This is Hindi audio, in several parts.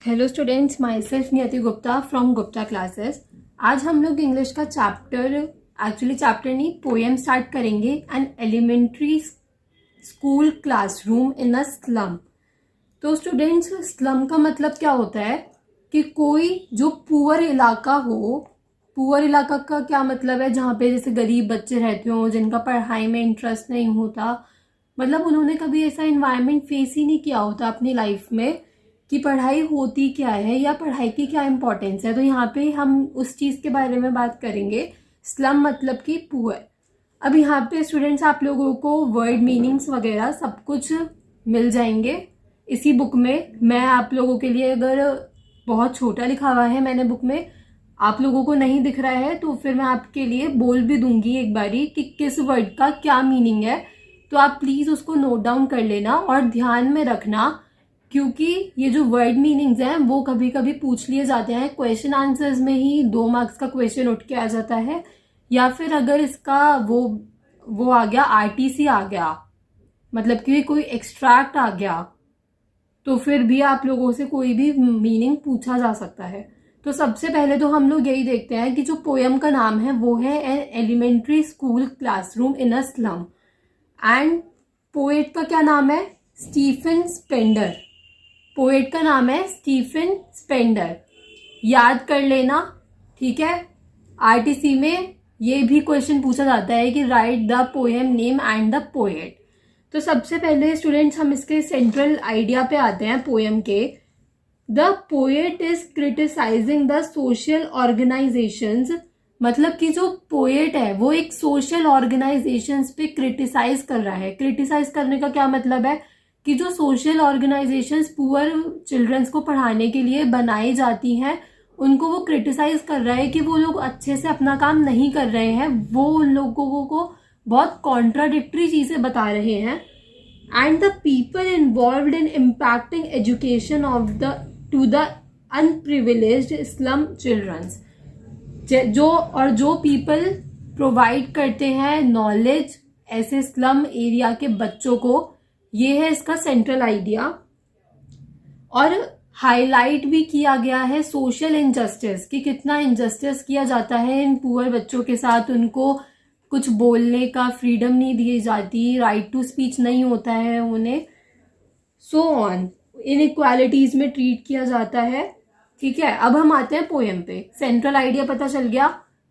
हेलो स्टूडेंट्स, माई सेल्फ नियति गुप्ता फ्रॉम गुप्ता क्लासेस। आज हम लोग इंग्लिश का चैप्टर नहीं, पोएम स्टार्ट करेंगे। An elementary school classroom in a slum. तो स्टूडेंट्स, स्लम का मतलब क्या होता है कि कोई जो पुअर इलाका हो। पुअर इलाका का क्या मतलब है? जहाँ पे जैसे गरीब बच्चे रहते हो, जिनका पढ़ाई में इंटरेस्ट नहीं होता, मतलब उन्होंने कभी ऐसा इन्वायरमेंट फेस ही नहीं किया होता अपनी लाइफ में कि पढ़ाई होती क्या है या पढ़ाई की क्या इंपॉर्टेंस है। तो यहाँ पे हम उस चीज़ के बारे में बात करेंगे। स्लम मतलब कि पुअर। अब यहाँ पे स्टूडेंट्स, आप लोगों को वर्ड मीनिंग्स वगैरह सब कुछ मिल जाएंगे इसी बुक में। मैं आप लोगों के लिए, अगर बहुत छोटा लिखा हुआ है मैंने बुक में, आप लोगों को नहीं दिख रहा है तो फिर मैं आपके लिए बोल भी दूंगी एक बारी कि किस वर्ड का क्या मीनिंग है। तो आप प्लीज़ उसको नोट डाउन कर लेना और ध्यान में रखना, क्योंकि ये जो वर्ड मीनिंग्स हैं वो कभी कभी पूछ लिए जाते हैं क्वेश्चन आंसर्स में ही। 2 मार्क्स का क्वेश्चन उठ के आ जाता है, या फिर अगर इसका वो आ गया, आरटीसी आ गया, मतलब कि कोई एक्सट्रैक्ट आ गया, तो फिर भी आप लोगों से कोई भी मीनिंग पूछा जा सकता है। तो सबसे पहले तो हम लोग यही देखते हैं कि जो पोएम का नाम है वो है an elementary school classroom in a slum. And poet का क्या नाम है? Stephen Spender. पोएट का नाम है स्टीफन स्पेंडर। याद कर लेना, ठीक है। आरटीसी में ये भी क्वेश्चन पूछा जाता है कि right the poem name and the poet. तो सबसे पहले स्टूडेंट्स, हम इसके सेंट्रल आइडिया पे आते हैं पोएम के। The poet is criticising the social organisations. मतलब कि जो पोएट है वो एक सोशल ऑर्गेनाइजेशंस पे क्रिटिसाइज कर रहा है। क्रिटिसाइज करने का क्या मतलब है कि जो सोशल ऑर्गेनाइजेशंस पुअर चिल्ड्रंस को पढ़ाने के लिए बनाई जाती हैं, उनको वो क्रिटिसाइज कर रहा है कि वो लोग अच्छे से अपना काम नहीं कर रहे हैं। वो उन लोगों को बहुत कॉन्ट्राडिक्टरी चीजें बता रहे हैं। And the people involved in impacting education of the to the unprivileged slum childrens. जो पीपल प्रोवाइड करते हैं नॉलेज ऐसे स्लम एरिया के बच्चों को, ये है इसका सेंट्रल आइडिया। और हाईलाइट भी किया गया है सोशल इनजस्टिस, कि कितना इनजस्टिस किया जाता है इन पुअर बच्चों के साथ। उनको कुछ बोलने का फ्रीडम नहीं दी जाती, राइट टू स्पीच नहीं होता है उन्हें, सो ऑन। इनइक्वालिटीज में ट्रीट किया जाता है, ठीक है। अब हम आते हैं पोएम पे। सेंट्रल आइडिया पता चल गया,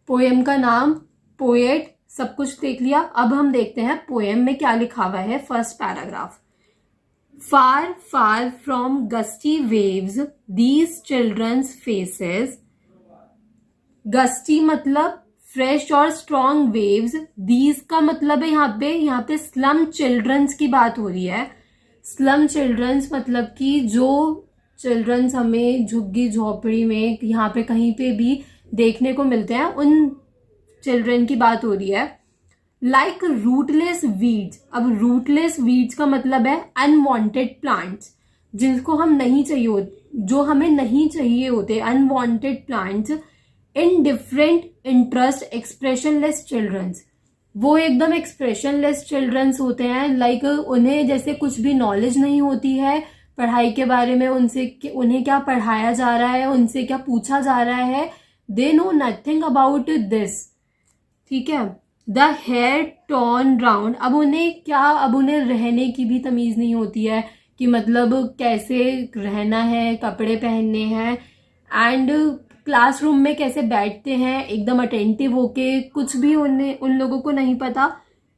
पोएम का नाम, पोएट, सब कुछ देख लिया। अब हम देखते हैं पोएम में क्या लिखा हुआ है। First paragraph, far far from gusty waves these childrens faces. Gusty मतलब फ्रेश और स्ट्रॉन्ग वेव्स। दीज का मतलब है यहाँ पे स्लम चिल्ड्रंस की बात हो रही है। स्लम चिल्ड्रंस मतलब कि जो चिल्ड्रंस हमें झुग्गी झोपड़ी में यहाँ पे कहीं पे भी देखने को मिलते हैं, उन चिल्ड्रन की बात हो रही है। Like rootless weeds. अब रूटलेस वीड्स का मतलब है अनवांटेड प्लांट्स, जिनको हम नहीं चाहिए, जो हमें नहीं चाहिए होते, unwanted plants. In different interest expressionless childrens. वो एकदम एक्सप्रेशनलेस चिल्ड्रंस होते हैं। लाइक उन्हें जैसे कुछ भी नॉलेज नहीं होती है पढ़ाई के बारे में, उन्हें क्या पढ़ाया जा रहा है, उनसे क्या पूछा जा रहा है, they know nothing about this, ठीक है। The hair torn round. अब उन्हें रहने की भी तमीज नहीं होती है कि मतलब कैसे रहना है, कपड़े पहनने हैं, एंड क्लासरूम में कैसे बैठते हैं एकदम अटेंटिव होके, कुछ भी उन लोगों को नहीं पता।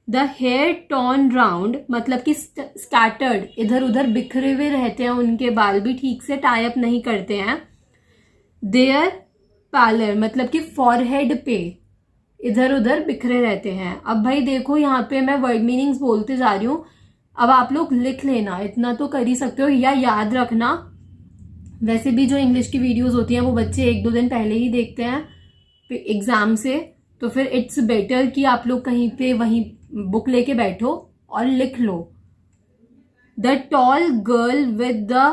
द हेयर टॉर्न राउंड मतलब कि स्कैटर्ड, इधर उधर बिखरे हुए रहते हैं, उनके बाल भी ठीक से टाई अप नहीं करते हैं। देयर पैलर मतलब कि फॉरहेड पे इधर उधर बिखरे रहते हैं। अब भाई देखो, यहाँ पे मैं वर्ड मीनिंग्स बोलते जा रही हूँ, अब आप लोग लिख लेना, इतना तो कर ही सकते हो या याद रखना। वैसे भी जो इंग्लिश की वीडियोस होती हैं वो बच्चे 1-2 दिन पहले ही देखते हैं एग्जाम से, तो फिर इट्स बेटर कि आप लोग कहीं पे वहीं बुक लेके बैठो और लिख लो। The tall girl with the.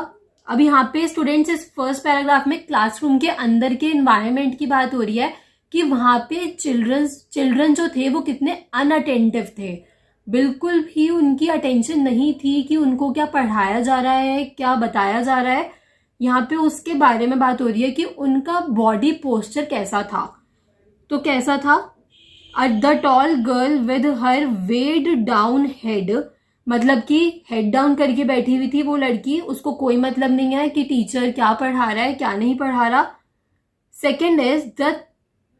अब यहाँ पे स्टूडेंट्स, इस फर्स्ट पैराग्राफ में क्लासरूम के अंदर के एनवायरनमेंट की बात हो रही है कि वहां पे चिल्ड्रन जो थे वो कितने अनअटेंटिव थे। बिल्कुल भी उनकी अटेंशन नहीं थी कि उनको क्या पढ़ाया जा रहा है, क्या बताया जा रहा है। यहाँ पे उसके बारे में बात हो रही है कि उनका बॉडी पोस्चर कैसा था। तो कैसा था, the tall girl with her weighed down head, मतलब कि हेड डाउन करके बैठी हुई थी वो लड़की, उसको कोई मतलब नहीं है कि टीचर क्या पढ़ा रहा है क्या नहीं पढ़ा रहा। Second is the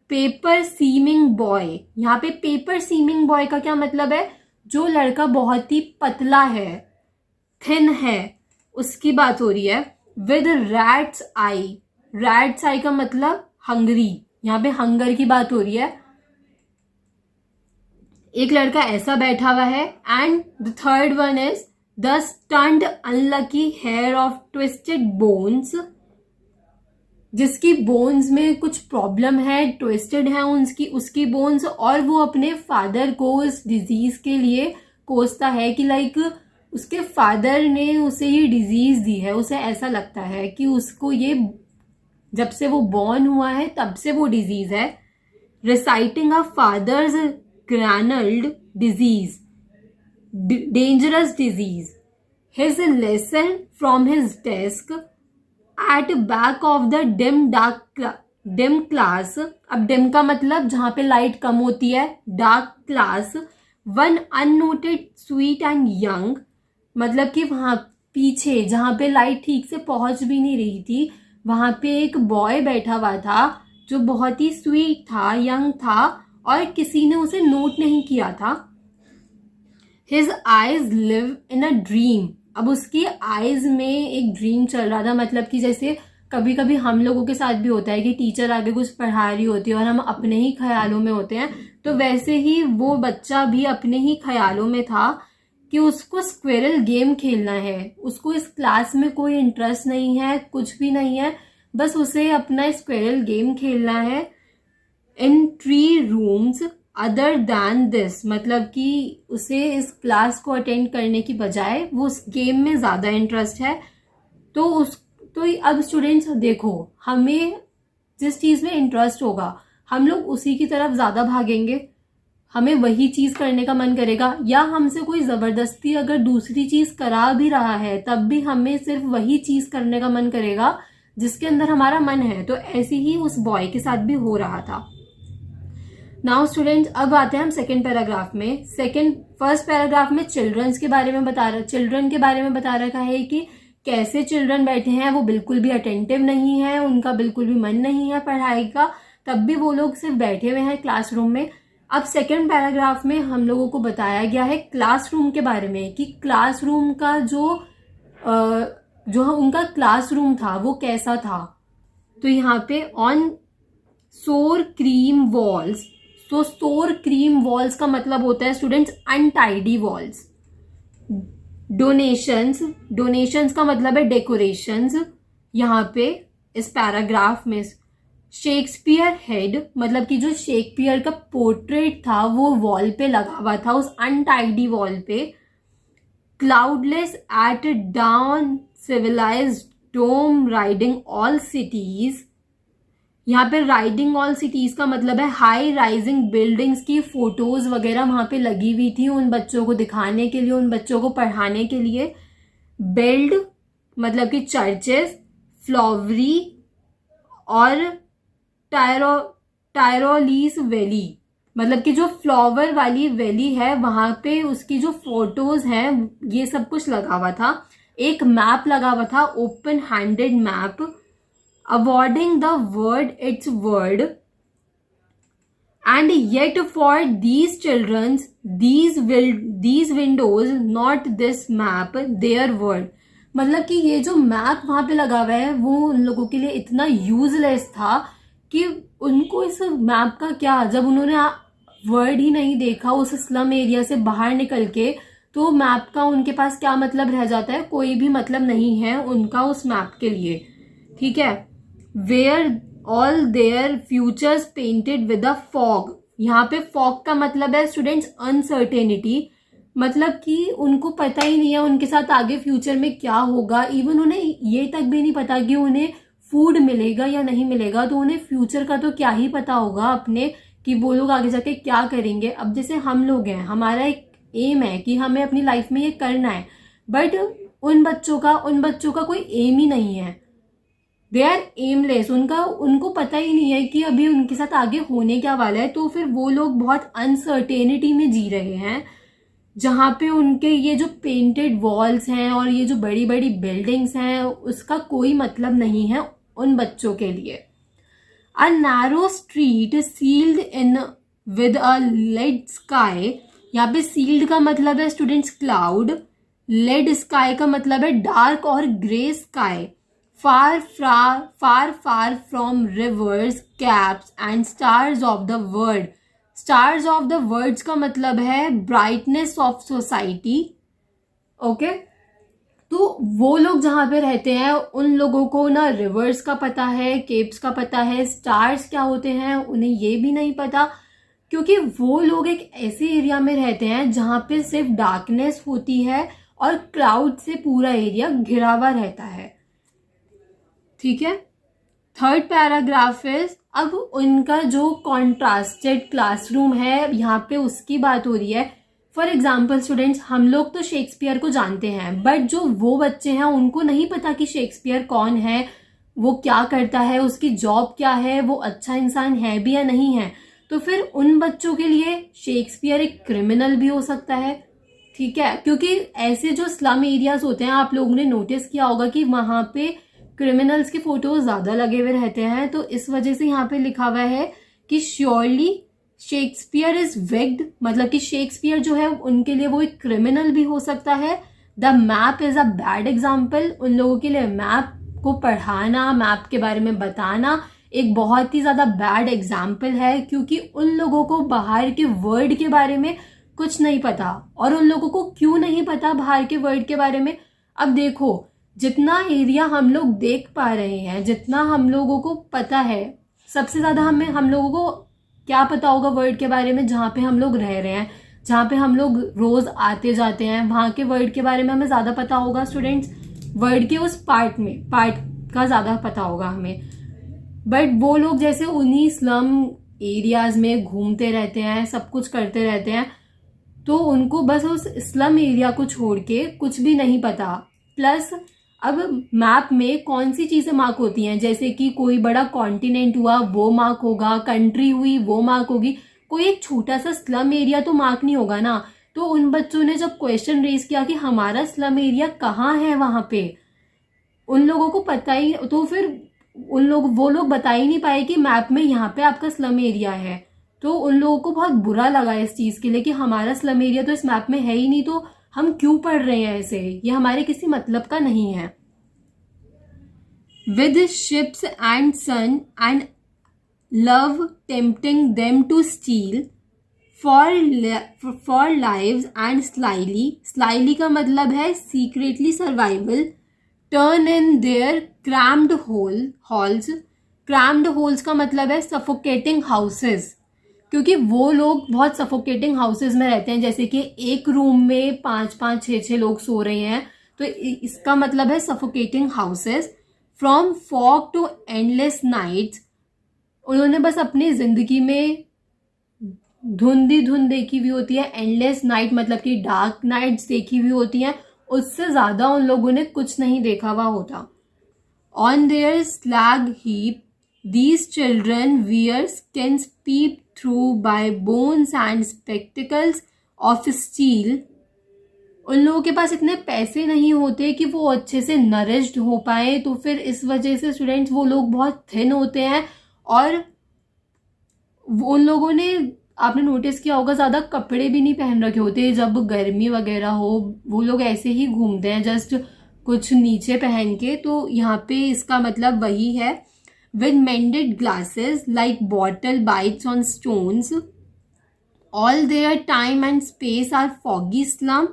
paper seeming boy. यहाँ पे पेपर सीमिंग बॉय का क्या मतलब है, जो लड़का बहुत ही पतला है, थिन है, उसकी बात हो रही है। विद रैट्स आई, रैट्स आई का मतलब हंगरी, यहाँ पे हंगर की बात हो रही है। एक लड़का ऐसा बैठा हुआ है। And the third one is the stunted unlucky heir of twisted bones, जिसकी बोन्स में कुछ प्रॉब्लम है, ट्विस्टेड है उसकी बोन्स, और वो अपने फादर को इस डिजीज के लिए कोसता है कि लाइक उसके फादर ने उसे ये डिजीज दी है। उसे ऐसा लगता है कि उसको ये जब से वो बॉर्न हुआ है तब से वो डिजीज है। Reciting a father's gnarled disease, dangerous disease, his lesson from his desk at back of the dim class. अब डिम का मतलब जहां पे लाइट कम होती है, dark class. One unnoted sweet and young, मतलब कि वहां पीछे जहां पे लाइट ठीक से पहुंच भी नहीं रही थी, वहां पे एक बॉय बैठा हुआ था जो बहुत ही स्वीट था, यंग था, और किसी ने उसे नोट नहीं किया था। His eyes live in a dream, अब उसकी आईज में एक ड्रीम चल रहा था, मतलब कि जैसे कभी कभी हम लोगों के साथ भी होता है कि टीचर आगे कुछ पढ़ा रही होती है और हम अपने ही ख्यालों में होते हैं, तो वैसे ही वो बच्चा भी अपने ही ख्यालों में था कि उसको स्क्विरल गेम खेलना है। उसको इस क्लास में कोई इंटरेस्ट नहीं है, कुछ भी नहीं है, बस उसे अपना स्क्विरल गेम खेलना है। इन 3 रूम्स अदर दैन दिस, मतलब कि उसे इस क्लास को अटेंड करने की बजाय वो उस गेम में ज्यादा इंटरेस्ट है। तो अब स्टूडेंट्स देखो, हमें जिस चीज में इंटरेस्ट होगा हम लोग उसी की तरफ ज्यादा भागेंगे, हमें वही चीज करने का मन करेगा। या हमसे कोई जबरदस्ती अगर दूसरी चीज करा भी रहा है तब भी हमें सिर्फ वही चीज करने का मन करेगा जिसके अंदर हमारा मन है। तो ऐसे ही उस बॉय के साथ भी हो रहा था। नाउ स्टूडेंट्स, अब आते हैं हम सेकेंड पैराग्राफ में। फर्स्ट पैराग्राफ में चिल्ड्रन के बारे में बता रखा है कि कैसे चिल्ड्रन बैठे हैं, वो बिल्कुल भी अटेंटिव नहीं है, उनका बिल्कुल भी मन नहीं है पढ़ाई का, तब भी वो लोग सिर्फ बैठे हुए हैं क्लासरूम में। अब सेकेंड पैराग्राफ में हम लोगों को बताया गया है क्लासरूम के बारे में कि क्लासरूम का जो उनका क्लासरूम था वो कैसा था। तो यहाँ पे ऑन सोर क्रीम वॉल्स, तो सोर क्रीम वॉल्स का मतलब होता है स्टूडेंट्स अनटाइडी वॉल्स। डोनेशंस का मतलब है डेकोरेशंस। यहाँ पे इस पैराग्राफ में शेक्सपियर हेड, मतलब कि जो शेक्सपियर का पोर्ट्रेट था वो वॉल पे लगा हुआ था, उस अनटाइडी वॉल पे। क्लाउडलेस एट डाउन सिविलाइज्ड डोम राइडिंग ऑल सिटीज, यहाँ पे राइडिंग ऑल सिटीज का मतलब है हाई राइजिंग बिल्डिंग्स की फोटोज वगैरह वहां पे लगी हुई थी उन बच्चों को दिखाने के लिए, उन बच्चों को पढ़ाने के लिए। बिल्ड मतलब कि चर्चेस, फ्लावरी और टायरोलीस वैली, मतलब कि जो फ्लावर वाली वैली है वहां पे उसकी जो फोटोज हैं ये सब कुछ लगा हुआ था। एक मैप लगा हुआ था, open handed map, awarding the world its world, and yet for these childrens these windows not this map their world, मतलब कि ये जो मैप वहां पे लगा हुआ है वो उन लोगों के लिए इतना यूजलेस था कि उनको इस मैप का क्या, जब उन्होंने वर्ड ही नहीं देखा उस स्लम एरिया से बाहर निकल के, तो मैप का उनके पास क्या मतलब रह जाता है, कोई भी मतलब नहीं है उनका उस मैप के लिए। ठीक है। Where all their futures painted with a fog, यहाँ पे फॉग का मतलब है स्टूडेंट्स अनसर्टेनिटी, मतलब कि उनको पता ही नहीं है उनके साथ आगे फ्यूचर में क्या होगा। इवन उन्हें ये तक भी नहीं पता कि उन्हें फूड मिलेगा या नहीं मिलेगा, तो उन्हें फ्यूचर का तो क्या ही पता होगा अपने कि वो लोग आगे जाके क्या करेंगे। अब जैसे हम लोग हैं, हमारा एक एम है कि हमें अपनी लाइफ में ये करना है, बट उन बच्चों का कोई एम ही नहीं है। दे आर एमलेस, उनको पता ही नहीं है कि अभी उनके साथ आगे होने क्या वाला है। तो फिर वो लोग बहुत अनसर्टेनिटी में जी रहे हैं, जहाँ पे उनके ये जो पेंटेड वॉल्स हैं और ये जो बड़ी बड़ी बिल्डिंग्स हैं उसका कोई मतलब नहीं है उन बच्चों के लिए। A narrow street sealed in with a lead sky, यहाँ पे सील्ड का मतलब है स्टूडेंट्स क्लाउड, लेड स्काई का मतलब है डार्क और grey sky, far far from rivers, caps and stars of the world. Stars of the worlds का मतलब है ब्राइटनेस ऑफ सोसाइटी। ओके, तो वो लोग जहाँ पे रहते हैं उन लोगों को ना रिवर्स का पता है, केप्स का पता है, स्टार्स क्या होते हैं उन्हें ये भी नहीं पता, क्योंकि वो लोग एक ऐसे एरिया में रहते हैं जहाँ पे सिर्फ डार्कनेस होती है और क्लाउड से पूरा एरिया घिरा हुआ रहता है। ठीक है, थर्ड पैराग्राफ इज, अब उनका जो कॉन्ट्रास्टेड क्लासरूम है यहाँ पे उसकी बात हो रही है। फॉर एग्जाम्पल स्टूडेंट्स, हम लोग तो शेक्सपियर को जानते हैं, बट जो वो बच्चे हैं उनको नहीं पता कि शेक्सपियर कौन है, वो क्या करता है, उसकी जॉब क्या है, वो अच्छा इंसान है भी या नहीं है। तो फिर उन बच्चों के लिए शेक्सपियर एक क्रिमिनल भी हो सकता है। ठीक है, क्योंकि ऐसे जो स्लम एरियाज होते हैं आप लोगों ने नोटिस किया होगा कि वहां पे क्रिमिनल्स के फोटोज ज्यादा लगे हुए रहते हैं। तो इस वजह से यहाँ पे लिखा हुआ है कि श्योरली शेक्सपियर इज विग्ड, मतलब कि शेक्सपियर जो है उनके लिए वो एक क्रिमिनल भी हो सकता है। The map is a bad example, उन लोगों के लिए मैप को पढ़ाना, मैप के बारे में बताना एक बहुत ही ज्यादा बैड एग्जाम्पल है, क्योंकि उन लोगों को बाहर के वर्ल्ड के बारे में कुछ नहीं पता। और उन लोगों को क्यों नहीं पता बाहर के वर्ल्ड के बारे में? अब देखो, जितना एरिया हम लोग देख पा रहे हैं, जितना हम लोगों को पता है, सबसे ज्यादा हम लोगों को क्या पता होगा वर्ल्ड के बारे में जहाँ पे हम लोग रह रहे हैं, जहाँ पे हम लोग रोज आते जाते हैं, वहां के वर्ल्ड के बारे में हमें ज्यादा पता होगा स्टूडेंट्स। वर्ल्ड के उस पार्ट का ज्यादा पता होगा हमें। बट वो लोग जैसे उन्हीं स्लम एरियाज में घूमते रहते हैं, सब कुछ करते रहते हैं, तो उनको बस उस स्लम एरिया को छोड़ के कुछ भी नहीं पता। प्लस अब मैप में कौन सी चीजें मार्क होती हैं, जैसे कि कोई बड़ा कॉन्टिनेंट हुआ वो मार्क होगा, कंट्री हुई वो मार्क होगी, कोई एक छोटा सा स्लम एरिया तो मार्क नहीं होगा ना। तो उन बच्चों ने जब क्वेश्चन रेज किया कि हमारा स्लम एरिया कहाँ है, वहां पे उन लोगों को पता ही, तो फिर वो लोग बता ही नहीं पाए कि मैप में यहाँ पे आपका स्लम एरिया है। तो उन लोगों को बहुत बुरा लगा इस चीज के लिए कि हमारा स्लम एरिया तो इस मैप में है ही नहीं, तो हम क्यों पढ़ रहे हैं ऐसे, ये हमारे किसी मतलब का नहीं है। With ships and sun and love tempting them to steal for lives and slyly का मतलब है secretly survival, turn in their crammed halls, crammed holes का मतलब है सफोकेटिंग हाउसेस, क्योंकि वो लोग बहुत सफोकेटिंग हाउसेस में रहते हैं, जैसे कि एक रूम में 5-5, 6-6 लोग सो रहे हैं, तो इसका मतलब है suffocating houses. From fog to endless nights, उन्होंने बस अपनी जिंदगी में धुंध देखी हुई होती है, एंडलेस नाइट मतलब कि डार्क नाइट्स देखी हुई होती हैं, उससे ज्यादा उन लोगों ने कुछ नहीं देखा हुआ होता। On their slag heap these children wear skins peeped through by bones and spectacles of steel। उन लोगों के पास इतने पैसे नहीं होते कि वो अच्छे से नरिश्ड हो पाए, तो फिर इस वजह से स्टूडेंट्स वो लोग बहुत थिन होते हैं। और उन लोगों ने, आपने नोटिस किया होगा, ज्यादा कपड़े भी नहीं पहन रखे होते, जब गर्मी वगैरह हो वो लोग ऐसे ही घूमते हैं जस्ट कुछ नीचे पहन के। तो यहाँ पे इसका मतलब वही है। With mended glasses like bottle bites on stones, all their time and space are foggy slum।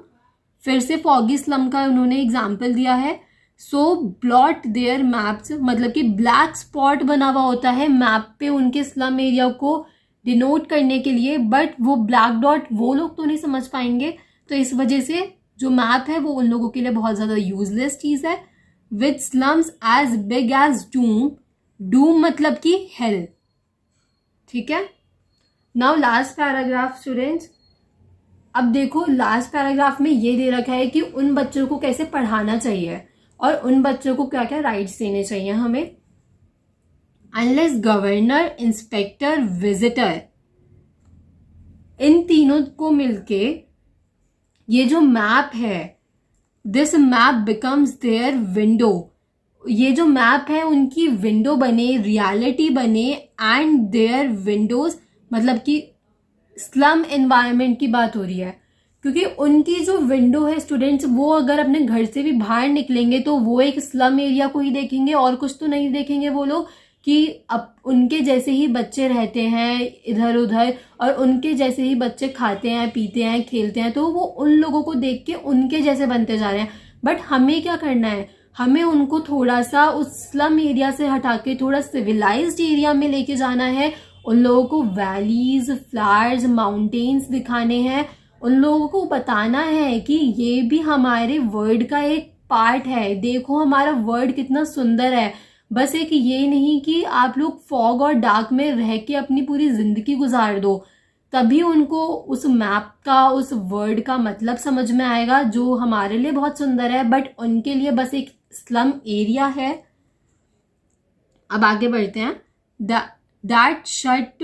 फिर से foggy slum का उन्होंने एग्जाम्पल दिया है। So blot their maps, मतलब कि ब्लैक स्पॉट बना हुआ होता है मैप पे उनके स्लम एरिया को डिनोट करने के लिए, बट वो ब्लैक डॉट वो लोग तो नहीं समझ पाएंगे, तो इस वजह से जो मैप है वो उन लोगों के लिए बहुत ज्यादा यूजलेस चीज है। With slums as big as Doom मतलब कि हेल। ठीक है, नाउ लास्ट पैराग्राफ स्टूडेंट्स। अब देखो लास्ट पैराग्राफ में ये दे रखा है कि उन बच्चों को कैसे पढ़ाना चाहिए और उन बच्चों को क्या क्या राइट्स देने चाहिए हमें। अनलेस गवर्नर, इंस्पेक्टर, विजिटर, इन तीनों को मिलके ये जो मैप है, this map becomes their window, ये जो मैप है उनकी विंडो बने, रियलिटी बने, एंड देयर विंडोज, मतलब कि स्लम एनवायरनमेंट की बात हो रही है, क्योंकि उनकी जो विंडो है स्टूडेंट्स, वो अगर अपने घर से भी बाहर निकलेंगे तो वो एक स्लम एरिया को ही देखेंगे और कुछ तो नहीं देखेंगे वो लोग, कि अब उनके जैसे ही बच्चे रहते हैं इधर उधर और उनके जैसे ही बच्चे खाते हैं, पीते हैं, खेलते हैं, तो वो उन लोगों को देख के उनके जैसे बनते जा रहे हैं। बट हमें क्या करना है, हमें उनको थोड़ा सा उस स्लम एरिया से हटा के थोड़ा सिविलाइज्ड एरिया में लेके जाना है। उन लोगों को वैलीज, फ्लावर्स, माउंटेन्स दिखाने हैं। उन लोगों को बताना है कि ये भी हमारे वर्ल्ड का एक पार्ट है, देखो हमारा वर्ल्ड कितना सुंदर है। बस एक ये नहीं कि आप लोग फॉग और डार्क में रह के अपनी पूरी जिंदगी गुजार दो, तभी उनको उस मैप का, उस वर्ड का मतलब समझ में आएगा जो हमारे लिए बहुत सुंदर है बट उनके लिए बस एक स्लम एरिया है। अब आगे बढ़ते हैं। That shut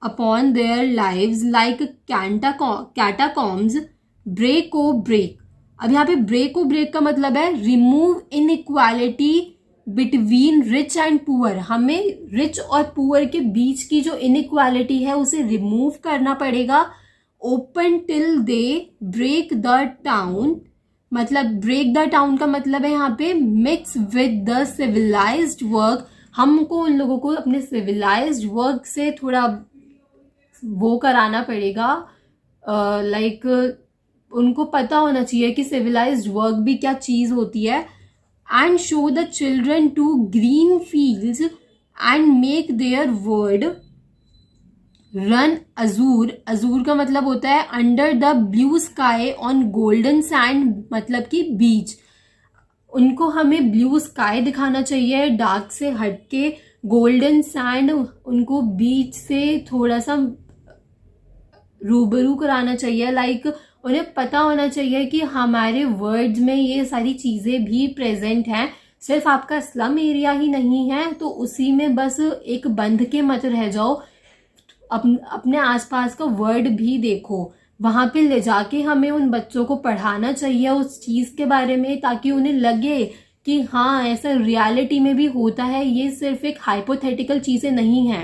upon their lives like catacombs, break o break. अब यहाँ पे ब्रेक ओ ब्रेक का मतलब है remove inequality between rich and poor. हमें रिच और पुअर के बीच की जो इनइक्वालिटी है उसे रिमूव करना पड़ेगा। Open till they break the town, मतलब ब्रेक द टाउन का मतलब है यहाँ पे mix with the civilised work. हमको उन लोगों को अपने सिविलाइज्ड वर्क से थोड़ा वो कराना पड़ेगा, लाइक उनको पता होना चाहिए कि सिविलाइज्ड वर्क भी क्या चीज होती है। And show the children to green fields and make their word run azure. Azure का मतलब होता है under the blue sky on golden sand, मतलब कि बीच। उनको हमें ब्लू स्काई दिखाना चाहिए, डार्क से हटके गोल्डन सैंड, उनको बीच से थोड़ा सा रूबरू कराना चाहिए। लाइक उन्हें पता होना चाहिए कि हमारे वर्ड्स में ये सारी चीजें भी प्रेजेंट हैं, सिर्फ आपका स्लम एरिया ही नहीं है तो उसी में बस एक बंध के मत रह जाओ, अपने आसपास का वर्ड भी देखो। वहां पे ले जाके हमें उन बच्चों को पढ़ाना चाहिए उस चीज के बारे में, ताकि उन्हें लगे कि हाँ ऐसा रियलिटी में भी होता है, ये सिर्फ एक हाइपोथेटिकल चीजें नहीं है।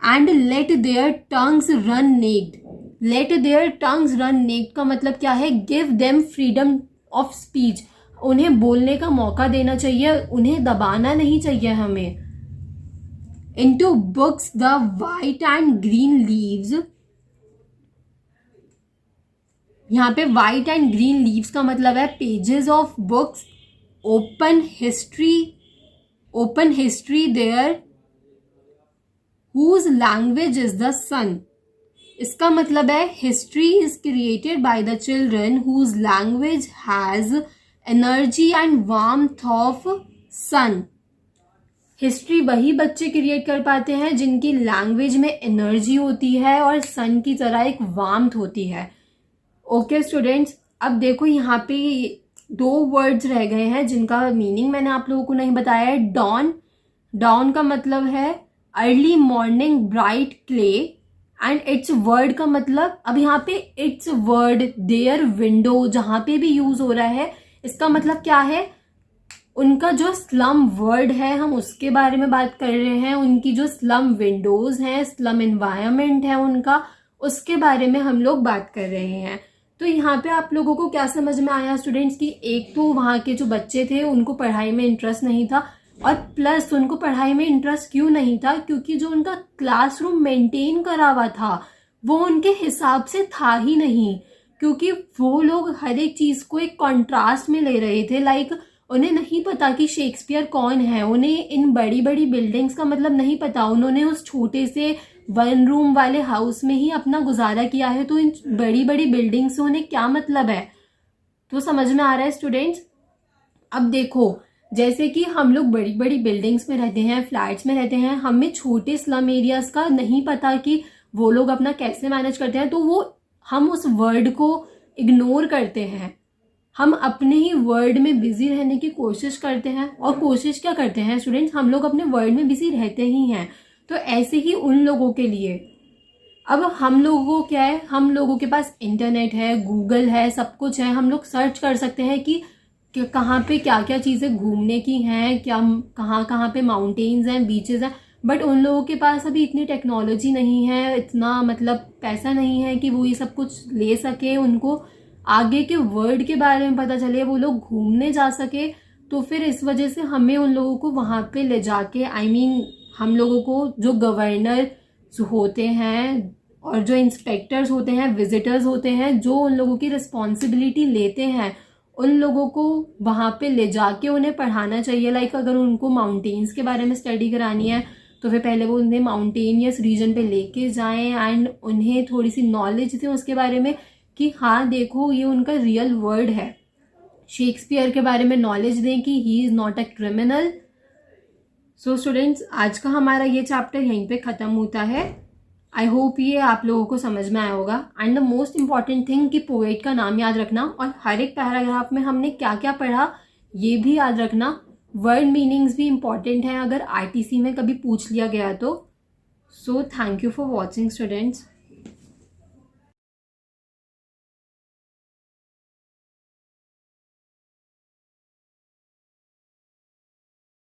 And let their tongues run naked. Let their tongues run naked का मतलब क्या है, give them freedom of speech. उन्हें बोलने का मौका देना चाहिए, उन्हें दबाना नहीं चाहिए हमें। Into books the white and green leaves, यहाँ पे white and green leaves का मतलब है pages of books, open history there whose language is the sun। इसका मतलब है history is created by the children whose language has energy and warmth of sun। History वही बच्चे क्रिएट कर पाते हैं जिनकी लैंग्वेज में एनर्जी होती है और सन की तरह एक वार्मथ होती है। ओके स्टूडेंट्स, अब देखो यहाँ पे 2 वर्ड्स रह गए हैं जिनका मीनिंग मैंने आप लोगों को नहीं बताया है। डॉन, डॉन का मतलब है early morning bright clay, and it's word का मतलब, अब यहाँ पे इट्स वर्ड देयर विंडो जहां पे भी यूज हो रहा है, इसका मतलब क्या है, उनका जो स्लम वर्ड है हम उसके बारे में बात कर रहे हैं। उनकी जो स्लम विंडोज हैं, स्लम एनवायरनमेंट है उनका, उसके बारे में हम लोग बात कर रहे हैं। तो यहाँ पे आप लोगों को क्या समझ में आया स्टूडेंट्स कि एक तो वहाँ के जो बच्चे थे उनको पढ़ाई में इंटरेस्ट नहीं था, और प्लस उनको पढ़ाई में इंटरेस्ट क्यों नहीं था, क्योंकि जो उनका क्लासरूम मेंटेन करा हुआ था वो उनके हिसाब से था ही नहीं, क्योंकि वो लोग हर एक चीज को एक कॉन्ट्रास्ट में ले रहे थे। लाइक उन्हें नहीं पता कि शेक्सपियर कौन है, उन्हें इन बड़ी बड़ी बिल्डिंग्स का मतलब नहीं पता, उन्होंने उस छोटे से 1 रूम वाले हाउस में ही अपना गुजारा किया है, तो इन बड़ी बड़ी बिल्डिंग्स से उन्हें क्या मतलब है। तो समझ में आ रहा है स्टूडेंट्स। अब देखो, जैसे कि हम लोग बड़ी बड़ी बिल्डिंग्स में रहते हैं, फ्लैट्स में रहते हैं, हमें छोटे स्लम एरियाज का नहीं पता कि वो लोग अपना कैसे मैनेज करते हैं, तो वो हम उस वर्ड को इग्नोर करते हैं, हम अपने ही वर्ल्ड में बिजी रहने की कोशिश करते हैं, और कोशिश क्या करते हैं स्टूडेंट्स, हम लोग अपने वर्ल्ड में बिजी रहते ही हैं। तो ऐसे ही उन लोगों के लिए, अब हम लोगों को क्या है, हम लोगों के पास इंटरनेट है, गूगल है, सब कुछ है, हम लोग सर्च कर सकते हैं कि कहाँ पे क्या क्या चीज़ें घूमने की हैं, क्या कहाँ कहाँ पे माउंटेन्स हैं, बीचेस हैं। बट उन लोगों के पास अभी इतनी टेक्नोलॉजी नहीं है, इतना मतलब पैसा नहीं है कि वो ये सब कुछ ले सके, उनको आगे के वर्ल्ड के बारे में पता चले, वो लोग घूमने जा सके। तो फिर इस वजह से हमें उन लोगों को वहाँ पे ले जाके, आई मीन हम लोगों को जो गवर्नर होते हैं और जो इंस्पेक्टर्स होते हैं, विजिटर्स होते हैं, जो उन लोगों की रिस्पॉन्सिबिलिटी लेते हैं, उन लोगों को वहाँ पे ले जाके उन्हें पढ़ाना चाहिए। लाइक अगर उनको माउंटेन्स के बारे में स्टडी करानी है तो फिर पहले वो उन्हें माउंटेनियस रीजन पे लेके जाएं एंड उन्हें थोड़ी सी नॉलेज दें उसके बारे में कि हाँ देखो ये उनका रियल वर्ड है। शेक्सपियर के बारे में नॉलेज दें कि he is not a criminal. So students, आज का हमारा ये चैप्टर यहीं पे ख़त्म होता है। आई होप ये आप लोगों को समझ में आया होगा। And the most important thing कि पोएट का नाम याद रखना, और हर एक पैराग्राफ में हमने क्या क्या पढ़ा ये भी याद रखना। वर्ड मीनिंग्स भी इंपॉर्टेंट हैं अगर आरटीसी में कभी पूछ लिया गया तो। So thank you for watching students.